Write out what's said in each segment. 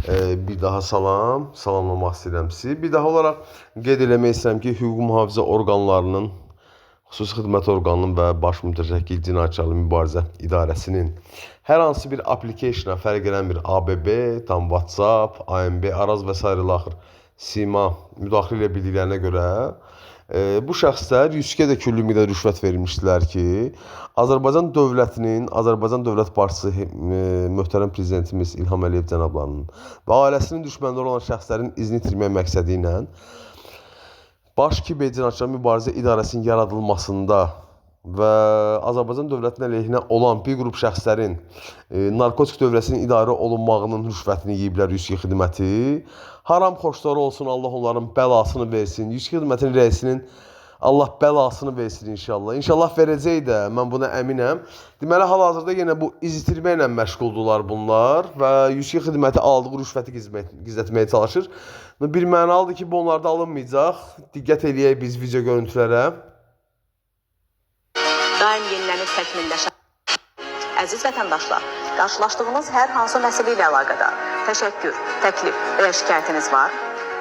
Bir daha salamlamaq istəyirəm sizi. Bir daha olaraq qeyd eləmək istəyirəm ki, hüquq mühafizə orqanlarının, xüsusi xidmət orqanının və baş mütəşəkkil cinayətkarlıq mübarizə idarəsinin hər hansı bir application'a fərq edən bir ABB, tam WhatsApp, AMB, Araz və s. axır Sima müdaxilə ilə bildiklərinə görə bu şəxslər 102-də küllü miqdar rüşvət vermişdilər ki, Azərbaycan dövlətinin, Azərbaycan dövlət başçısı möhtərəm prezidentimiz İlham Əliyev cənablarının və ailəsinin düşmənləri olan şəxslərin izni itirmək məqsədi ilə Baş Kibercinayətçilik Mübarizə İdarəsinin yaradılmasında və Azərbaycan dövlətinin əleyhinə olan bir qrup şəxslərin narkotik dövrəsinin idarə olunmağının rüşvətini yeyiblər 102 xidməti. Haram xoşları olsun, Allah onların bəlasını versin. 102 xidmətin rəisinin Allah bəlasını versin inşallah. İnşallah verəcək də, mən buna əminəm. Deməli, hal-hazırda yenə bu iz itirməklə məşğuldurlar bunlar və 102 xidməti aldığı rüşvəti gizlətməyə çalışır. Bir mənalıdır ki, bu onlarda alınmayacaq. Diqqət eləyək biz video görüntülərə. Daim yenilənib təkmilləşən əziz vətəndaşlar, qarşılaşdığınız hər hansı məsələ ilə əlaqədar təşəkkür, təklif və şikayətiniz var,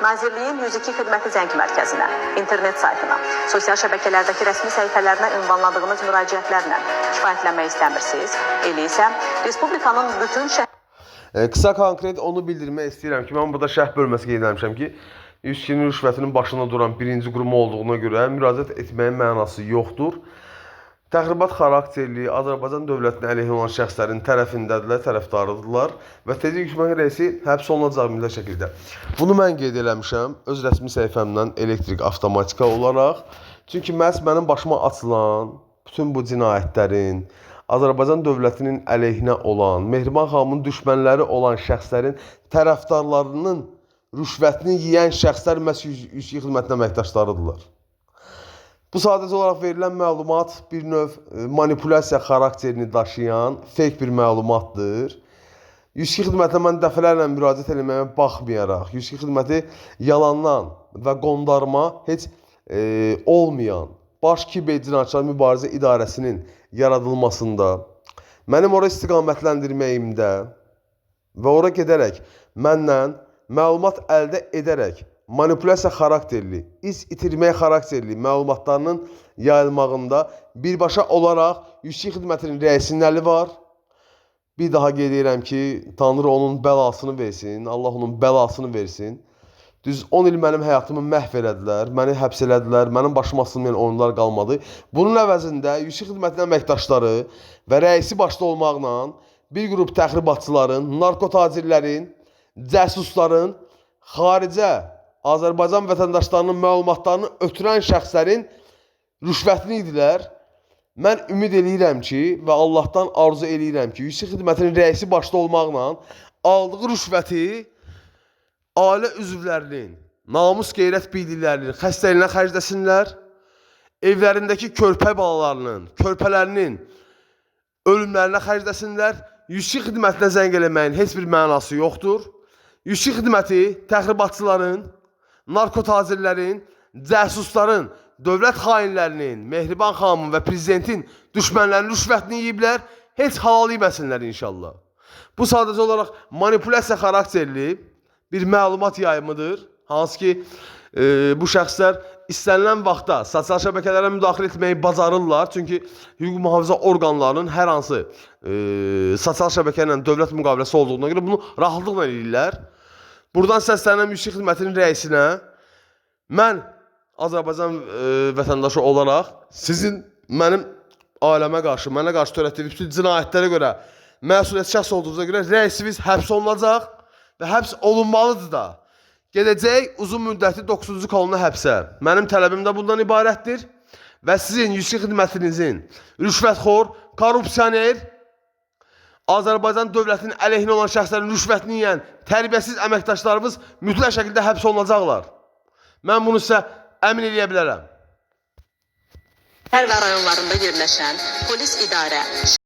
Nazirliyin 102 xidməti zəng mərkəzinə, internet saytına, sosial şəbəkələrdəki rəsmi səhifələrinə ünvanladığınız müraciətlərlə kifayətlənmək istəmirsiniz. Elə isə Respublikanın bütün Qısa konkret onu bildirmək istəyirəm ki, mən burada şərh bölməsi qeyd etmişəm ki, 102-nin rüşvətinin başında duran birinci qurum olduğuna görə müraciət etməyin mənası yoxdur. Təxribat xarakterli, Azərbaycan dövlətinin əleyhinə olan şəxslərin tərəfindədirlər, tərəfdarıdırlar və tezlik hükümətin rəisi həbs olunacaq mütləq şəkildə. Bunu mən qeyd eləmişəm öz rəsmi səhifəmdən elektrik avtomatika olaraq. Çünki məhz mənim başıma açılan bütün bu cinayətlərin, Azərbaycan dövlətinin əleyhinə olan, Mehriban xanımın düşmənləri olan şəxslərin tərəfdarlarının rüşvətini yeyən şəxslər məhz 102 xidmətin əməkdaşlarıdırlar. Bu sadəcə olaraq verilən məlumat bir növ manipulyasiya xarakterini daşıyan fake bir məlumatdır. 102 xidmətinə mən dəfələrlə müraciət eləməyə baxmayaraq, 102 xidməti yalandan və qondarma heç olmayan Baş Kibercinayətçilik Mübarizə İdarəsinin yaradılmasında, mənim ora istiqamətləndirməyimdə və ora gedərək məndən məlumat əldə edərək manipulyasiya xarakterli, iz itirmək xarakterli məlumatlarının yayılmağında birbaşa olaraq 102 xidmətinin rəisinin əli var. Bir daha qeyd edirəm ki, Tanrı onun bəlasını versin, Allah onun bəlasını versin. Düz 10 il mənim həyatımı məhv elədilər, məni həbs elədilər, mənim başıma asılmayan oyunlar qalmadı. Bunun əvəzində 102 xidmətinin əməkdaşları və rəisi başda olmaqla bir qrup təxribatçıların, narkotacirlərin, cəsusların, xaricə Azərbaycan vətəndaşlarının məlumatlarını ötürən şəxslərin rüşvətini idilər. Mən ümid eləyirəm ki və Allahdan arzu eləyirəm ki, 102 xidmətinin rəisi başda olmaqla aldığı rüşvəti ailə üzvlərinin, namus qeyrət bildiklərinin xəstəliyinə xərcləsinlər, evlərindəki körpə balalarının, körpələrinin ölümlərinə xərcləsinlər. 102 xidmətinə zəng eləməyin heç bir mənası yoxdur. 102 xidməti təxribatçıların, narkotacirlərin, cəsusların, dövlət xainlərinin, Mehriban xanımın və prezidentin düşmənlərinin rüşvətini yeyiblər, heç halal yeməsinlər inşallah. Bu sadəcə olaraq manipulyasiya xarakterli bir məlumat yayımıdır. Hansı ki, bu şəxslər istənilən vaxtda sosial şəbəkələrə müdaxilə etməyi bacarırlar. Çünki hüquq mühafizə orqanlarının hər hansı sosial şəbəkə ilə dövlət müqaviləsi olduğuna görə bunu rahatlıqla eləyirlər. Buradan səslənəm 102 xidmətinin rəisinə, mən Azərbaycan vətəndaşı olaraq sizin mənim ailəmə qarşı, mənə qarşı törətdiyiniz bütün cinayətlərə görə məsuliyyət şəxs olduğunuza görə rəisimiz həbs olunacaq və həbs olunmalıdır da. Gedəcək uzun müddətli 9-cu koluna həbsə. Mənim tələbim də bundan ibarətdir və sizin 102 xidmətinizin rüşvətxor, korrupsioner, Azərbaycan dövlətinin əleyhinə olan şəxslərin rüşvətini yeyən tərbiyəsiz əməkdaşlarımız mütləq şəkildə həbs olunacaqlar. Mən bunu sizə əmin eləyə bilərəm. Hər rayonlarında yerləşən polis idarə